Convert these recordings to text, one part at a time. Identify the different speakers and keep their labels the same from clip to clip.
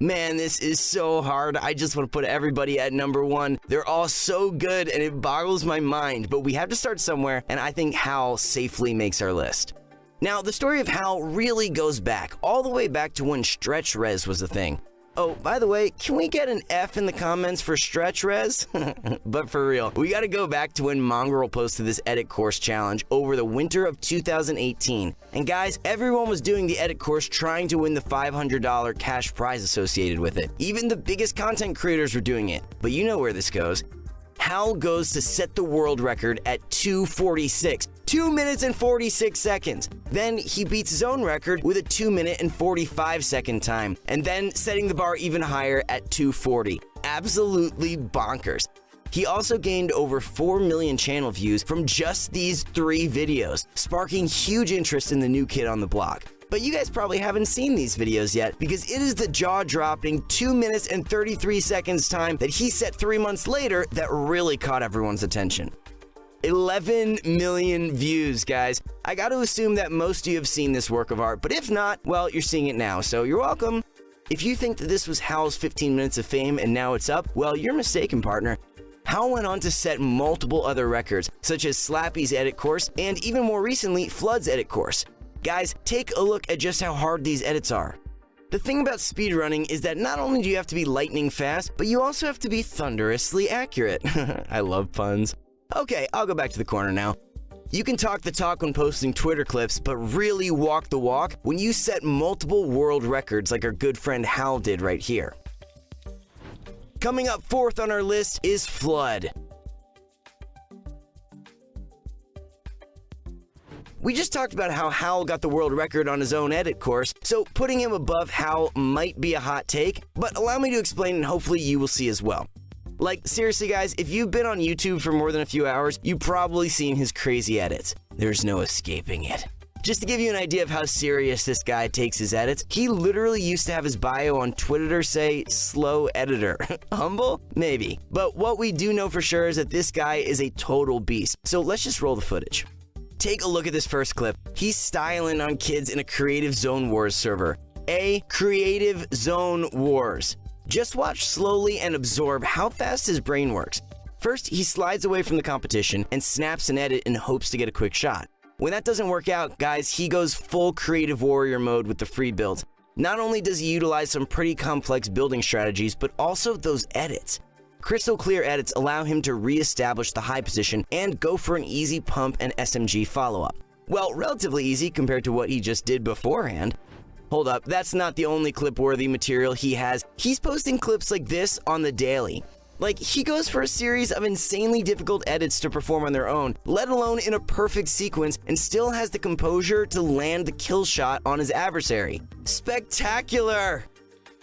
Speaker 1: Man, this is so hard. I just want to put everybody at number 1. They're all so good and it boggles my mind, but we have to start somewhere, and I think Hal safely makes our list. Now, the story of Hal really goes back, all the way back to when stretch res was a thing. Oh, by the way, can we get an F in the comments for stretch res? But for real, we gotta go back to when Mongrel posted this edit course challenge over the winter of 2018. And guys, everyone was doing the edit course trying to win the $500 cash prize associated with it. Even the biggest content creators were doing it. But you know where this goes. Hal goes to set the world record at 2:46. 2 minutes and 46 seconds. Then he beats his own record with a 2 minute and 45 second time, and then setting the bar even higher at 2:40. Absolutely bonkers. He also gained over 4 million channel views from just these 3 videos, sparking huge interest in the new kid on the block. But you guys probably haven't seen these videos yet because it is the jaw-dropping 2 minutes and 33 seconds time that he set 3 months later that really caught everyone's attention. 11 million views, guys. I got to assume that most of you have seen this work of art, but if not, well, you're seeing it now, so you're welcome. If you think that this was Hal's 15 minutes of fame and now it's up, well, you're mistaken, partner. Hal went on to set multiple other records, such as Slappy's edit course and even more recently, Flood's edit course. Guys, take a look at just how hard these edits are. The thing about speedrunning is that not only do you have to be lightning fast, but you also have to be thunderously accurate. I love puns. Okay, I'll go back to the corner now. You can talk the talk when posting Twitter clips, but really walk the walk when you set multiple world records like our good friend Hal did right here. Coming up 4th on our list is Flood. We just talked about how Hal got the world record on his own edit course, so putting him above Hal might be a hot take, but allow me to explain and hopefully you will see as well. Like, seriously guys, if you've been on YouTube for more than a few hours, you've probably seen his crazy edits. There's no escaping it. Just to give you an idea of how serious this guy takes his edits, he literally used to have his bio on Twitter say, slow editor. Humble? Maybe. But what we do know for sure is that this guy is a total beast. So let's just roll the footage. Take a look at this first clip. He's styling on kids in a Creative Zone Wars server. A Creative Zone Wars. Just watch slowly and absorb how fast his brain works. First, he slides away from the competition and snaps an edit in hopes to get a quick shot. When that doesn't work out, guys, he goes full creative warrior mode with the free builds. Not only does he utilize some pretty complex building strategies, but also those edits. Crystal clear edits allow him to re-establish the high position and go for an easy pump and SMG follow-up. Well, relatively easy compared to what he just did beforehand. Hold up, that's not the only clip-worthy material he has. He's posting clips like this on the daily. Like, he goes for a series of insanely difficult edits to perform on their own, let alone in a perfect sequence, and still has the composure to land the kill shot on his adversary. Spectacular!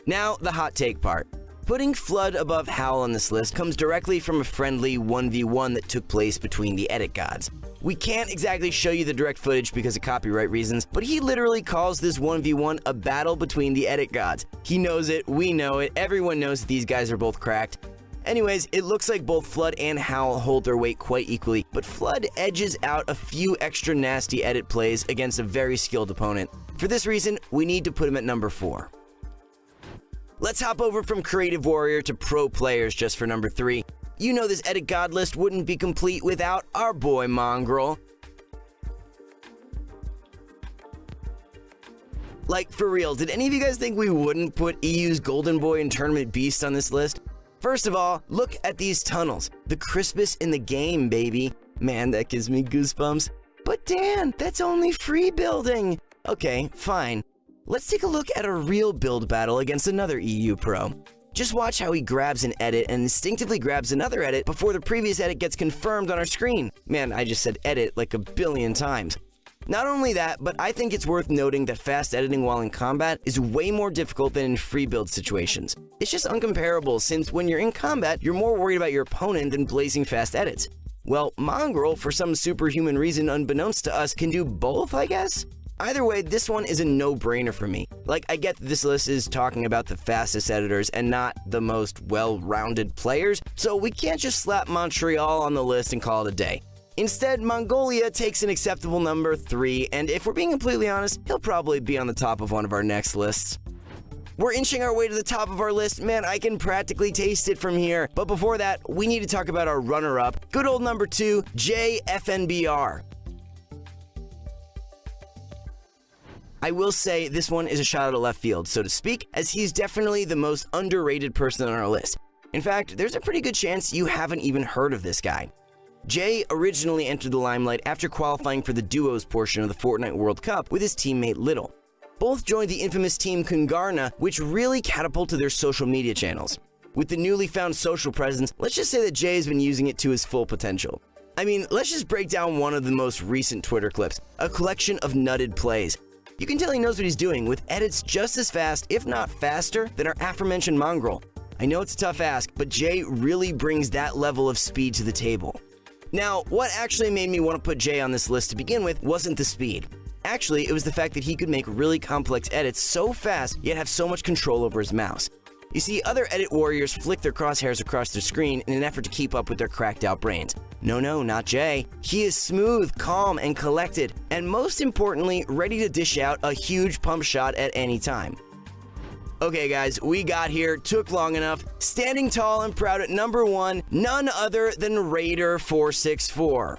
Speaker 1: Now, the hot take part. Putting Flood above Hal on this list comes directly from a friendly 1v1 that took place between the edit gods. We can't exactly show you the direct footage because of copyright reasons, but he literally calls this 1v1 a battle between the edit gods. He knows it, we know it, everyone knows that these guys are both cracked. Anyways, it looks like both Flood and Hal hold their weight quite equally, but Flood edges out a few extra nasty edit plays against a very skilled opponent. For this reason, we need to put him at number 4. Let's hop over from Creative Warrior to Pro Players just for number 3. You know this edit god list wouldn't be complete without our boy Mongrel. Like, for real, did any of you guys think we wouldn't put EU's Golden Boy and Tournament Beast on this list? First of all, look at these tunnels. The crispest in the game, baby. Man, that gives me goosebumps. But Dan, that's only free building. Okay, fine. Let's take a look at a real build battle against another EU pro. Just watch how he grabs an edit and instinctively grabs another edit before the previous edit gets confirmed on our screen. Man, I just said edit like a billion times. Not only that, but I think it's worth noting that fast editing while in combat is way more difficult than in free build situations. It's just uncomparable since when you're in combat, you're more worried about your opponent than blazing fast edits. Well, Mongrel, for some superhuman reason unbeknownst to us, can do both, I guess? Either way, this one is a no-brainer for me. Like, I get that this list is talking about the fastest editors and not the most well-rounded players, so we can't just slap Montreal on the list and call it a day. Instead, Mongolia takes an acceptable number 3, and if we're being completely honest, he'll probably be on the top of one of our next lists. We're inching our way to the top of our list. Man, I can practically taste it from here. But before that, we need to talk about our runner-up, good old number 2, JFNBR. I will say this one is a shot out of left field, so to speak, as he's definitely the most underrated person on our list. In fact, there's a pretty good chance you haven't even heard of this guy. Jay originally entered the limelight after qualifying for the duos portion of the Fortnite World Cup with his teammate Little. Both joined the infamous team Kungarna, which really catapulted their social media channels. With the newly found social presence, let's just say that Jay has been using it to his full potential. I mean, let's just break down one of the most recent Twitter clips, a collection of nutted plays. You can tell he knows what he's doing, with edits just as fast, if not faster, than our aforementioned mongrel. I know it's a tough ask, but Jay really brings that level of speed to the table. Now, what actually made me want to put Jay on this list to begin with wasn't the speed. Actually, it was the fact that he could make really complex edits so fast, yet have so much control over his mouse. You see, other edit warriors flick their crosshairs across their screen in an effort to keep up with their cracked out brains. No, not Jay. He is smooth, calm, and collected, and most importantly, ready to dish out a huge pump shot at any time. Okay guys, we got here, took long enough. Standing tall and proud at number 1, none other than Raider464.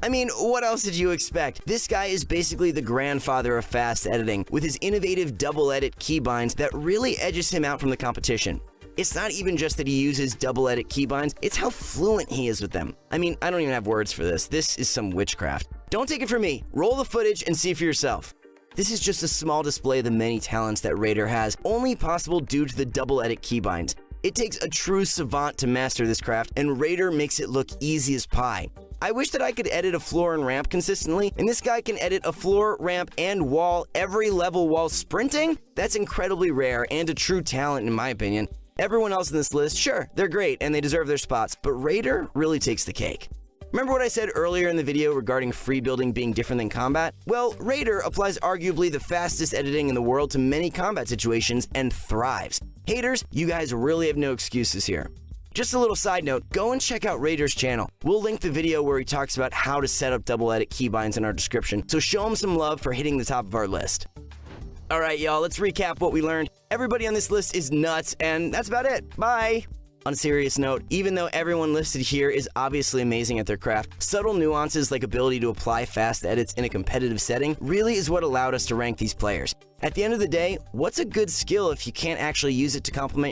Speaker 1: I mean, what else did you expect? This guy is basically the grandfather of fast editing, with his innovative double edit keybinds that really edges him out from the competition. It's not even just that he uses double edit keybinds, it's how fluent he is with them. I mean, I don't even have words for this. This is some witchcraft. Don't take it from me. Roll the footage and see for yourself. This is just a small display of the many talents that Raider has, only possible due to the double edit keybinds. It takes a true savant to master this craft, and Raider makes it look easy as pie. I wish that I could edit a floor and ramp consistently, and this guy can edit a floor, ramp, and wall every level while sprinting? That's incredibly rare and a true talent in my opinion. Everyone else in this list, sure, they're great and they deserve their spots, but Raider really takes the cake. Remember what I said earlier in the video regarding free building being different than combat? Well, Raider applies arguably the fastest editing in the world to many combat situations and thrives. Haters, you guys really have no excuses here. Just a little side note, go and check out Raider's channel. We'll link the video where he talks about how to set up double edit keybinds in our description, so show him some love for hitting the top of our list. Alright y'all, let's recap what we learned. Everybody on this list is nuts, and that's about it. Bye! On a serious note, even though everyone listed here is obviously amazing at their craft, subtle nuances like ability to apply fast edits in a competitive setting really is what allowed us to rank these players. At the end of the day, what's a good skill if you can't actually use it to complement your